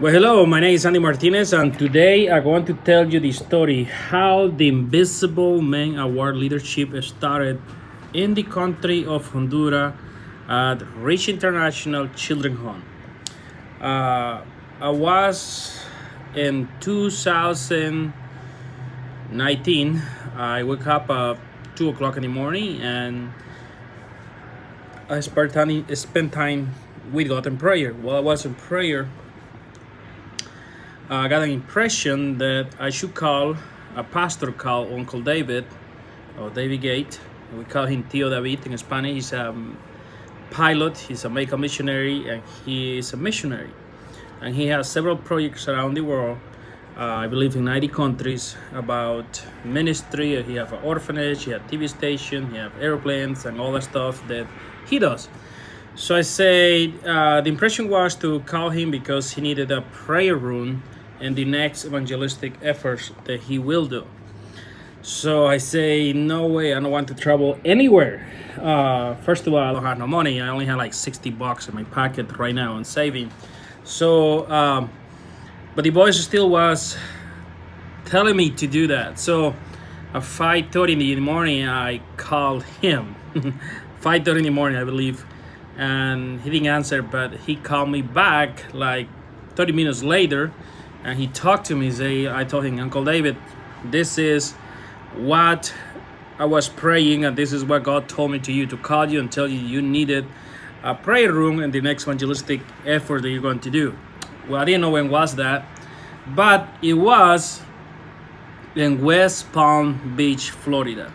Well, hello, my name is Andy Martinez, and today I want to tell you the story how the Invisible Man Award leadership started in the country of Honduras at Rich International Children Home. Uh, I was in 2019. I woke up at 2 o'clock in the morning and I spent time with God in prayer. While I was in prayer, I got an impression that I should call a pastor called Uncle David, or David Gate. We call him Tío David in Spanish. He's a pilot, he's a medical missionary, and he is a missionary. And he has several projects around the world, I believe in 90 countries, about ministry. He has an orphanage, he has a TV station, he has airplanes, and all that stuff that he does. So I say the impression was to call him because he needed a prayer room in the next evangelistic efforts that he will do. So I say, no way, I don't want to travel anywhere. First of all, I don't have no money. I only have like $60 in my pocket right now and saving. So, but the boys still was telling me to do that. So at 5:30 in the morning, I called him. 5:30 in the morning, I believe. And he didn't answer, but he called me back like 30 minutes later, and he talked to me. I told him, Uncle David, this is what I was praying, and this is what God told me to call you and tell you you needed a prayer room in the next evangelistic effort that you're going to do. Well, I didn't know when was that, but it was in West Palm Beach, Florida.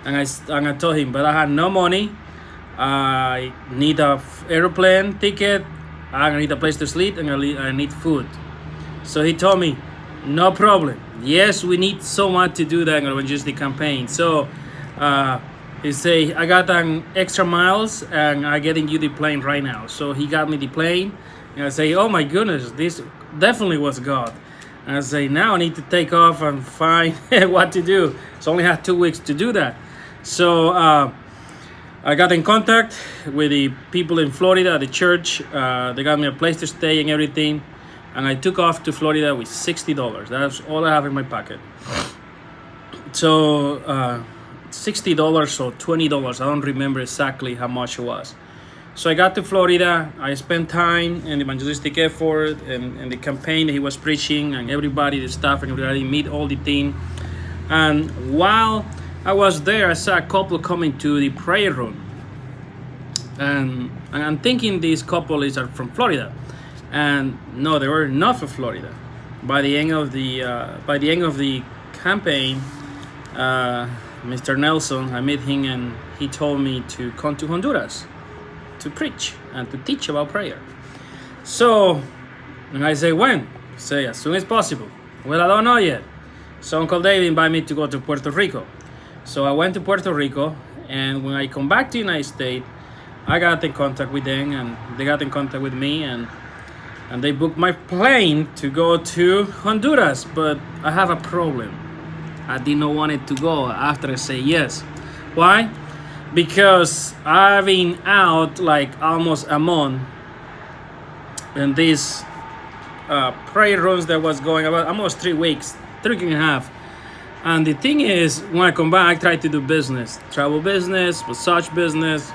And I told him, but I had no money. I need a airplane ticket, I need a place to sleep, and I need food. So he told me, no problem. Yes, we need someone to do that in just the campaign. So he say, I got an extra miles and I'm getting you the plane right now. So he got me the plane, and I say, oh my goodness, this definitely was God. And I say, now I need to take off and find what to do. So I only have 2 weeks to do that. So I got in contact with the people in Florida, the church. They got me a place to stay and everything. And I took off to Florida with $60. That's all I have in my pocket. So $60 or $20, I don't remember exactly how much it was. So I got to Florida. I spent time in the evangelistic effort and the campaign that he was preaching, and everybody, the staff, and everybody meet all the team. And while I was there, I saw a couple coming to the prayer room, and I'm thinking this couple is from Florida, and no, they were not from Florida. By the end of the campaign, Mr. Nelson, I met him, and he told me to come to Honduras to preach and to teach about prayer. So, and I say, when? Say, as soon as possible. Well, I don't know yet. So Uncle David invited me to go to Puerto Rico. So I went to Puerto Rico, and when I come back to the United States, I got in contact with them, and they got in contact with me, and they booked my plane to go to Honduras. But I have a problem. I did not want it to go after I say yes. Why? Because I've been out like almost a month in these prayer runs that was going about almost 3 weeks, 3.5. And the thing is, when I come back, I try to do business, travel business, massage business,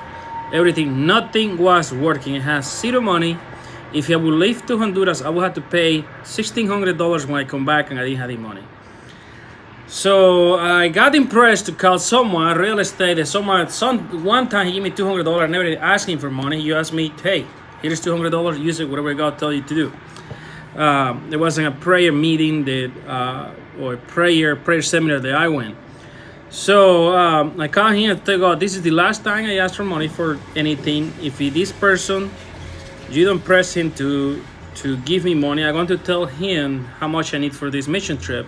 everything. Nothing was working. I had zero money. If I would leave to Honduras, I would have to pay $1,600 when I come back, and I didn't have any money. So I got impressed to call someone, real estate, one time he gave me $200. I never asked him for money. He asked me, hey, here's $200, use it, whatever God tells you to do. There wasn't a prayer meeting or prayer seminar that I went. So I called him and told God, this is the last time I ask for money for anything. If this person, you don't press him to give me money, I'm going to tell him how much I need for this mission trip.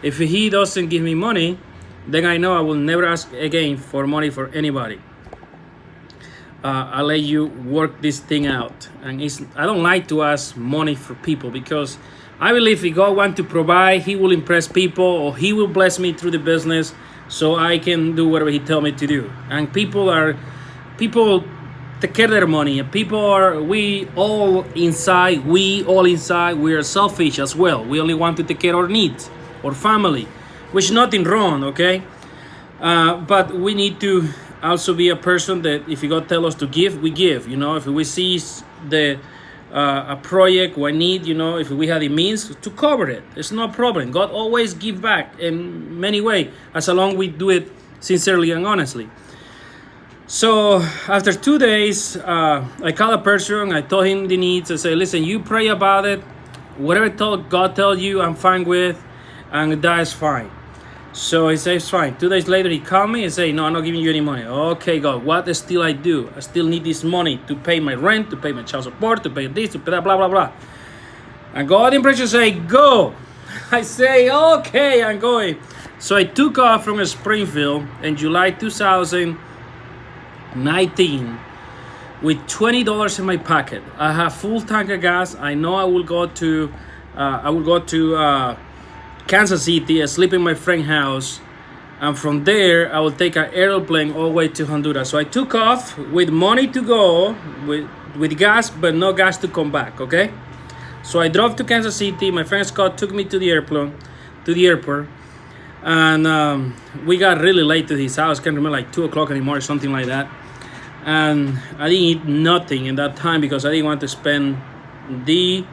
If he doesn't give me money, then I know I will never ask again for money for anybody. I'll let you work this thing out. And I don't like to ask money for people, because I believe if God wants to provide, he will impress people, or he will bless me through the business so I can do whatever he tells me to do. And people take care of their money. And we all inside, we are selfish as well. We only want to take care of our needs, our family, which is nothing wrong, okay? But we need to also be a person that if God tell us to give, we give. If we see a project we need, if we have the means to cover it, it's no problem. God always give back in many ways, as long we do it sincerely and honestly. So after 2 days, I called a person, I told him the needs. I said, listen, you pray about it. Whatever God tells you, I'm fine with, and that is fine. So he says, fine. 2 days later, he called me and said, no, I'm not giving you any money. Okay, God, what still I do? I still need this money to pay my rent, to pay my child support, to pay this, to pay that, blah, blah, blah. And God in pressure say, go. I say, okay, I'm going. So I took off from Springfield in July 2019 with $20 in my pocket. I have full tank of gas. I know I will go to Kansas City, I sleep in my friend's house, and from there I will take an airplane all the way to Honduras. So I took off with money to go, with gas, but no gas to come back, okay? So I drove to Kansas City. My friend Scott took me to the airport, and we got really late to his house. I can't remember, like 2 o'clock anymore, something like that. And I didn't eat nothing in that time because I didn't want to spend the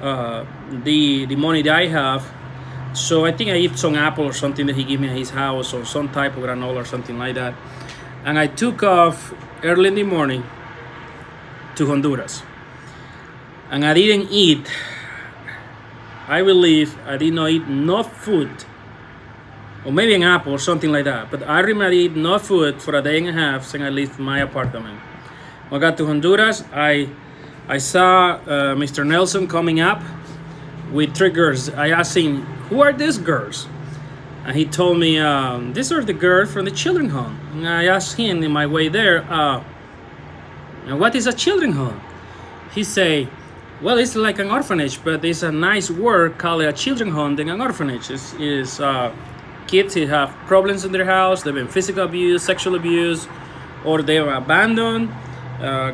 money that I have. So I think I eat some apple or something that he gave me at his house, or some type of granola or something like that. And I took off early in the morning to Honduras. And I didn't eat, I believe I did not eat no food, or maybe an apple or something like that. But I remember I ate no food for a day and a half since I left my apartment. When I got to Honduras, I saw Mr. Nelson coming up with 3 girls. I asked him, who are these girls? And he told me, these are the girls from the children's home. And I asked him in my way there, what is a children's home? He say, well, it's like an orphanage, but it's a nice word called a children's home than an orphanage. It's kids who have problems in their house, they've been physical abuse, sexual abuse, or they are abandoned.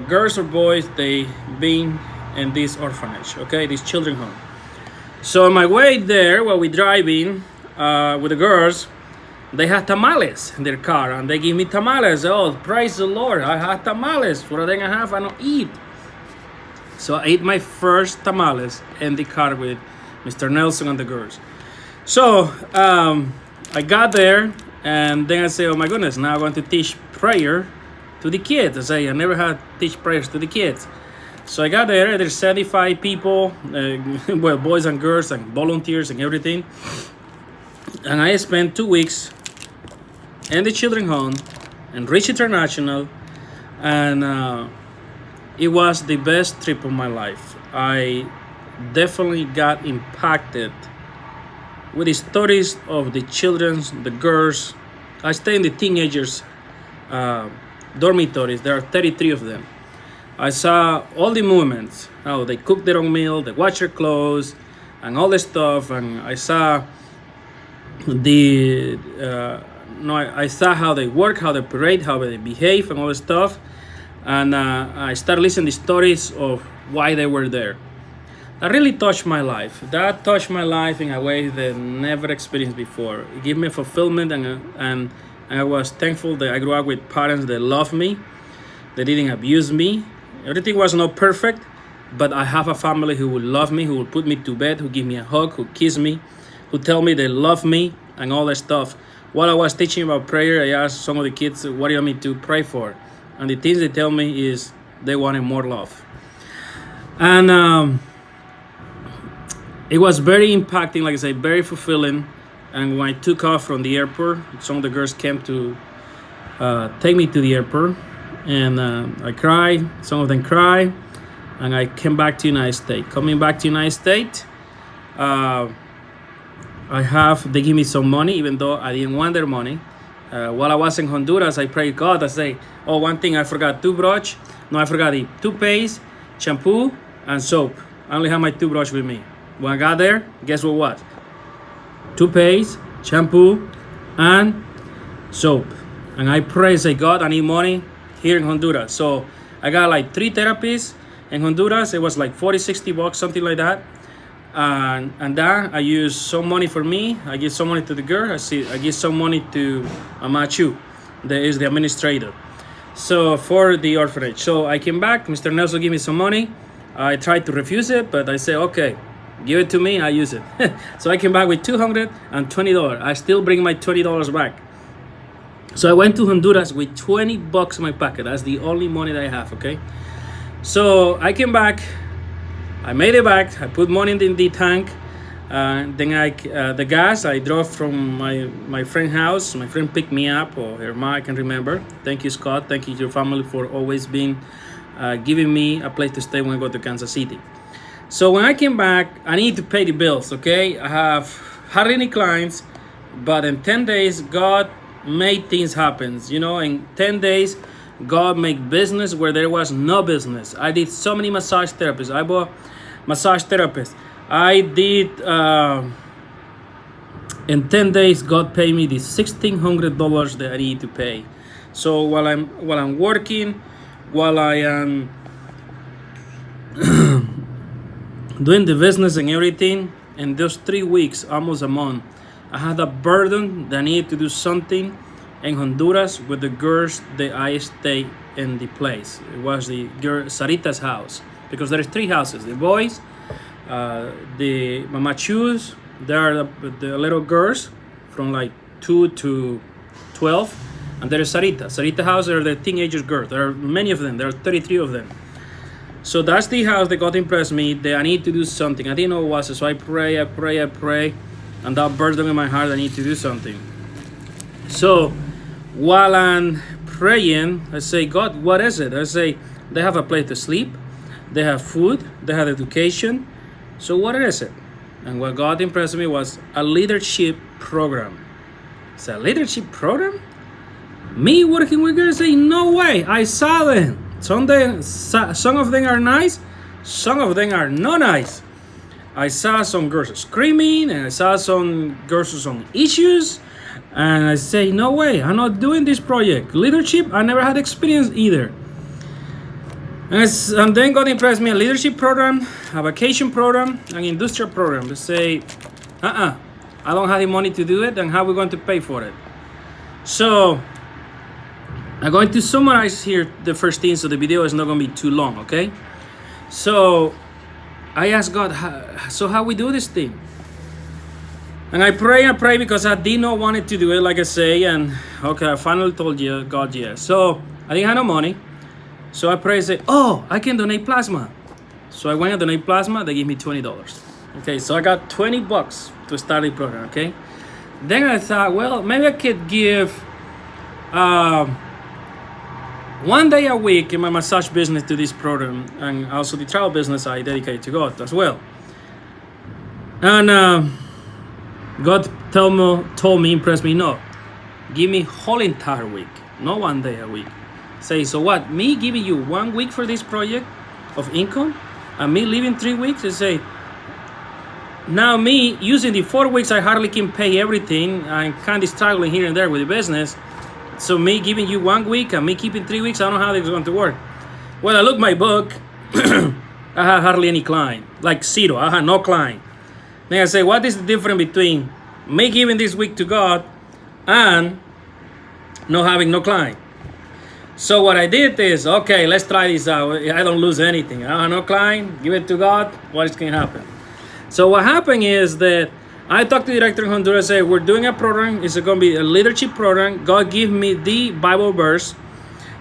Girls or boys, they been in this orphanage, okay, this children's home. So on my way there, while we driving with the girls, they had tamales in their car, and they give me tamales. Oh, praise the Lord! I had tamales for a day and a half. I don't eat, so I ate my first tamales in the car with Mr. Nelson and the girls. So I got there, and then I say, oh my goodness, now I want to teach prayer to the kids. I say I never had teach prayers to the kids. So I got there, there's 75 people, well, boys and girls and volunteers and everything. And I spent 2 weeks in the children's home and Reach International. And it was the best trip of my life. I definitely got impacted with the stories of the children, the girls. I stay in the teenagers' dormitories. There are 33 of them. I saw all the movements, how they cook their own meal, they wash their clothes, and all the stuff. And I saw I saw how they work, how they operate, how they behave, and all the stuff. And I started listening to stories of why they were there. That really touched my life. That touched my life in a way that I never experienced before. It gave me fulfillment, and I was thankful that I grew up with parents that loved me, that didn't abuse me. Everything was not perfect, but I have a family who will love me, who will put me to bed, who give me a hug, who kiss me, who tell me they love me, and all that stuff. While I was teaching about prayer, I asked some of the kids, what do you want me to pray for? And the things they tell me is they wanted more love. And it was very impacting, like I say, very fulfilling. And when I took off from the airport, some of the girls came to take me to the airport. And I cried, some of them cried, and I came back to United States. Coming back to United States, they give me some money, even though I didn't want their money. While I was in Honduras, I prayed God. I say, oh, one thing I forgot, toothbrush. No, I forgot the toothpaste, shampoo, and soap. I only have my toothbrush with me. When I got there, guess what was? Toothpaste, shampoo, and soap. And I pray, say, God, I need money here in Honduras. So I got like 3 therapists in Honduras. It was like 40, 60 bucks, something like that. And that I use some money for me. I give some money to the girl. I give some money to Machu, that is the administrator. So for the orphanage. So I came back. Mr. Nelson gave me some money. I tried to refuse it, but I said, okay, give it to me. I use it. So I came back with $220. I still bring my $20 back. So I went to Honduras with 20 bucks in my pocket. That's the only money that I have, okay? So I came back. I made it back. I put money in the tank. Then the gas, I drove from my friend's house. My friend picked me up, or her mom, I can remember. Thank you, Scott. Thank you to your family for always being giving me a place to stay when I go to Kansas City. So when I came back, I need to pay the bills, okay? I have hardly any clients, but in 10 days, God made things happen. You know, in 10 days, God made business where there was no business. I did so many massage therapists. I bought massage therapists. I did, in 10 days, God paid me the $1,600 that I need to pay. So while I'm working, while I am doing the business and everything, in those 3 weeks, almost a month, I had a burden that I needed to do something in Honduras with the girls that I stayed in the place. It was the girl Sarita's house, because there's 3 houses: the boys, the mamachus, there are the little girls from like 2 to 12, and there is Sarita house. There are the teenagers girls. There are many of them. There are 33 of them. So that's the house that God impressed me that I need to do something. I didn't know what was. So I pray, and that burden in my heart, I need to do something. So while I'm praying, I say, God, what is it? I say, they have a place to sleep, they have food, they have education. So what is it? And what God impressed me was a leadership program. It's a leadership program? Me working with girls? Say, no way. I saw them. Some of them are nice, some of them are not nice. I saw some girls screaming, and I saw some girls with some issues. And I say, no way, I'm not doing this project. Leadership, I never had experience either. And then God impressed me a leadership program, a vacation program, an industrial program. To say, I don't have the money to do it, and how are we going to pay for it? So I'm going to summarize here the first thing, so the video is not going to be too long, okay? So I asked God, so how we do this thing? And I pray because I did not want to do it, like I say, and okay, I finally told you, God, yes. So I didn't have no money. So I pray and say, I can donate plasma. So I went and donate plasma. They gave me $20. Okay, so I got 20 bucks to start the program, okay? Then I thought, well, maybe I could give 1 day a week in my massage business to this program, and also the travel business I dedicate to God as well. And God told me, impressed me, no, give me whole entire week, not 1 day a week. Say, so what? Me giving you 1 week for this project of income, and me leaving 3 weeks, and say, now me using the 4 weeks, I hardly can pay everything. I'm kind of struggling here and there with the business. So me giving you 1 week and me keeping 3 weeks, I don't know how it's going to work. Well, I look my book, I have hardly any client, like 0. I have no client. Then I say, what is the difference between me giving this week to God and not having no client? So what I did is, okay, let's try this out. I don't lose anything. I have no client, give it to God, what is going to happen? So what happened is that I talked to the director in Honduras, said, we're doing a program. It's going to be a leadership program. God gave me the Bible verse.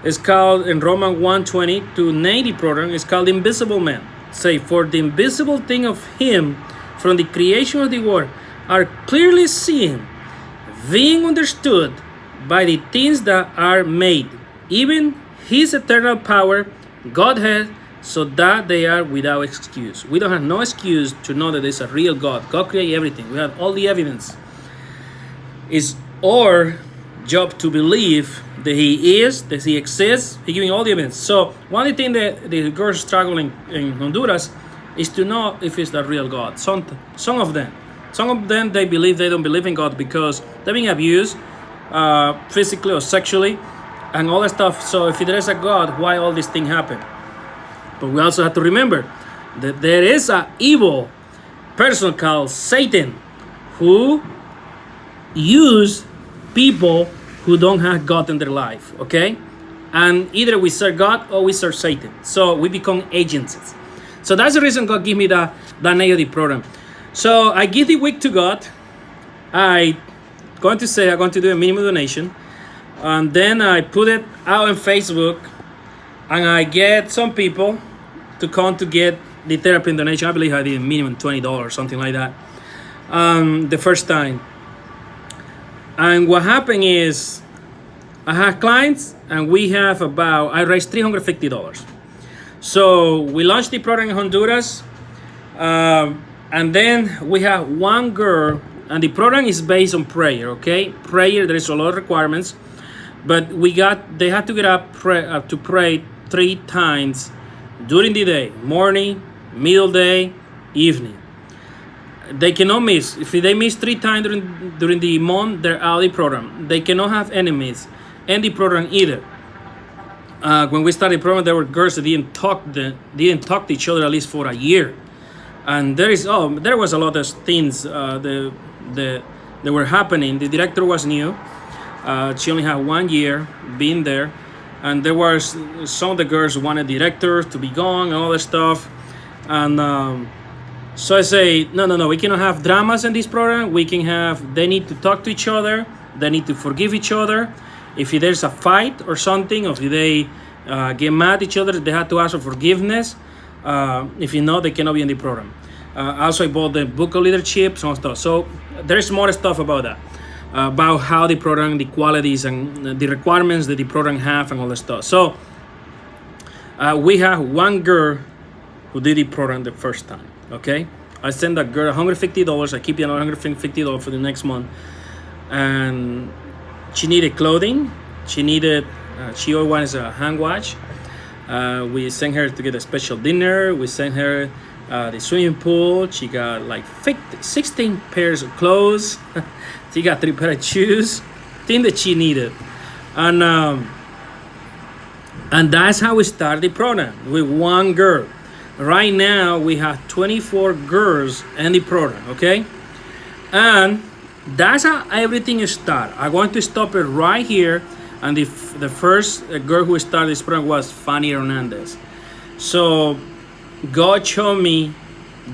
It's called, in Romans 1:20-90 program, it's called Invisible Man. Say, for the invisible thing of Him from the creation of the world are clearly seen, being understood by the things that are made, even His eternal power, Godhead, so that they are without excuse. We don't have no excuse to know that there's a real God. God created everything. We have all the evidence. It's our job to believe that He is, that He exists. He's giving all the evidence. So one of the things that the girls struggling in Honduras is to know if it's the real God. Some of them, they believe they don't believe in God because they're being abused physically or sexually. and all that stuff. So if there is a God, why all this thing happen? But we also have to remember that there is an evil person called Satan who use people who don't have God in their life, okay? And either we serve God or we serve Satan. So we become agents. So that's the reason God gave me that negative program. So I give the week to God. I'm going to do a minimum donation. And then I put it out on Facebook. And I get some people to come to get the therapy donation. I believe I did minimum $20, something like that. The first time. And what happened is I have clients and I raised $350. So we launched the program in Honduras. And then we have one girl, and the program is based on prayer, okay? Prayer, there is a lot of requirements, but they had to get up to pray 3 times during the day, morning, middle day, evening. They cannot miss. If they miss 3 times during the month, they're out of the program. They cannot have enemies in the program either. When we started the program, there were girls that didn't talk to each other at least for a year. And there was a lot of things that were happening. The director was new. She only had 1 year being there. And there was some of the girls wanted the director to be gone and all that stuff. And so I say, no, we cannot have dramas in this program. They need to talk to each other. They need to forgive each other. If there's a fight or something, or if they get mad at each other, they have to ask for forgiveness. If they cannot be in the program. Also, I bought the book of leadership, some stuff. So there's more stuff about that, about how the program, the qualities, and the requirements that the program have, and all that stuff. So we have one girl who did the program the first time. Okay, I sent that girl $150. I keep another $150 for the next month, and she needed clothing. She always wants a hand wash. We sent her to get a special dinner. We sent her the swimming pool. She got like 16 pairs of clothes. She got 3 pairs of shoes, thing that she needed. And that's how we started the program, with one girl. Right now, we have 24 girls in the program, okay? And that's how everything started. I'm going to stop it right here. And the first girl who started this program was Fanny Hernandez. So God showed me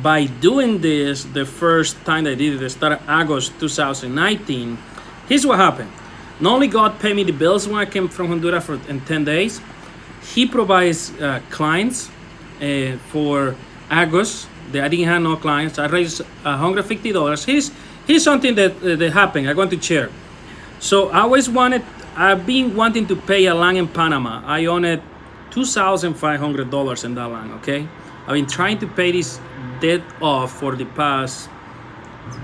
by doing this the first time I did it, it started August 2019. Here's what happened. Not only God paid me the bills when I came from Honduras in 10 days, He provides clients for August. I didn't have no clients. I raised $150. Here's something that happened. I'm going to share. So I've been wanting to pay a land in Panama. I owned $2,500 in that land, okay? I've been trying to pay this debt off for the past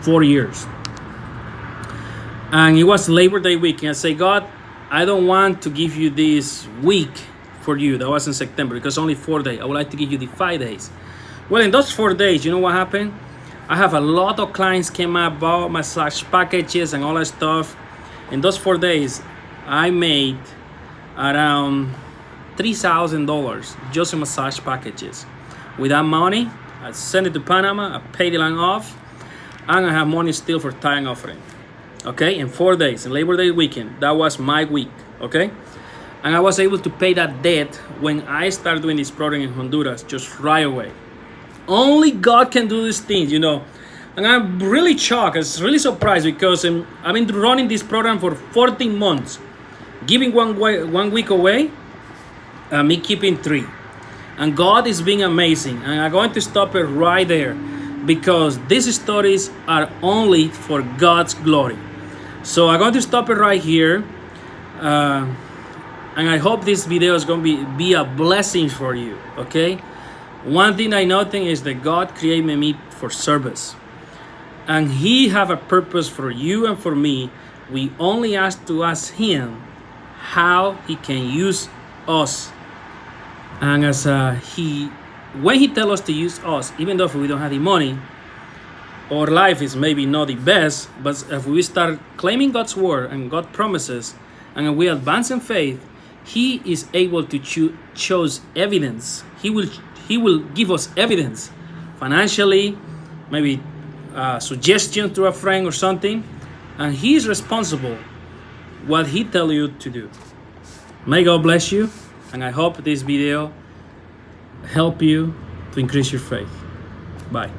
4 years. And it was Labor Day weekend. I say, God, I don't want to give you this week for you. That was in September, because only 4 days. I would like to give you the 5 days. Well, in those 4 days, you know what happened? I have a lot of clients came up, bought massage packages and all that stuff. In those 4 days, I made around $3,000 just in massage packages. With that money, I sent it to Panama, I paid the land off, and I have money still for tithe and offering. Okay, in 4 days, in Labor Day weekend, that was my week, okay? And I was able to pay that debt when I started doing this program in Honduras, just right away. Only God can do these things, you know. And I'm really shocked, I was really surprised, because I've been running this program for 14 months, giving one week away, me keeping 3. And God is being amazing. And I'm going to stop it right there, because these stories are only for God's glory. So I'm going to stop it right here. And I hope this video is going to be a blessing for you, okay? One thing I know is that God created me for service. And He have a purpose for you and for me. We only have to ask Him how He can use us. And when He tells us to use us, even though if we don't have the money, our life is maybe not the best, but if we start claiming God's word and God's promises, and we advance in faith, He is able to choose evidence. He will give us evidence, financially, maybe a suggestion to a friend or something, and he is responsible what he tell you to do. May God bless you, and I hope this video help you to increase your faith. Bye.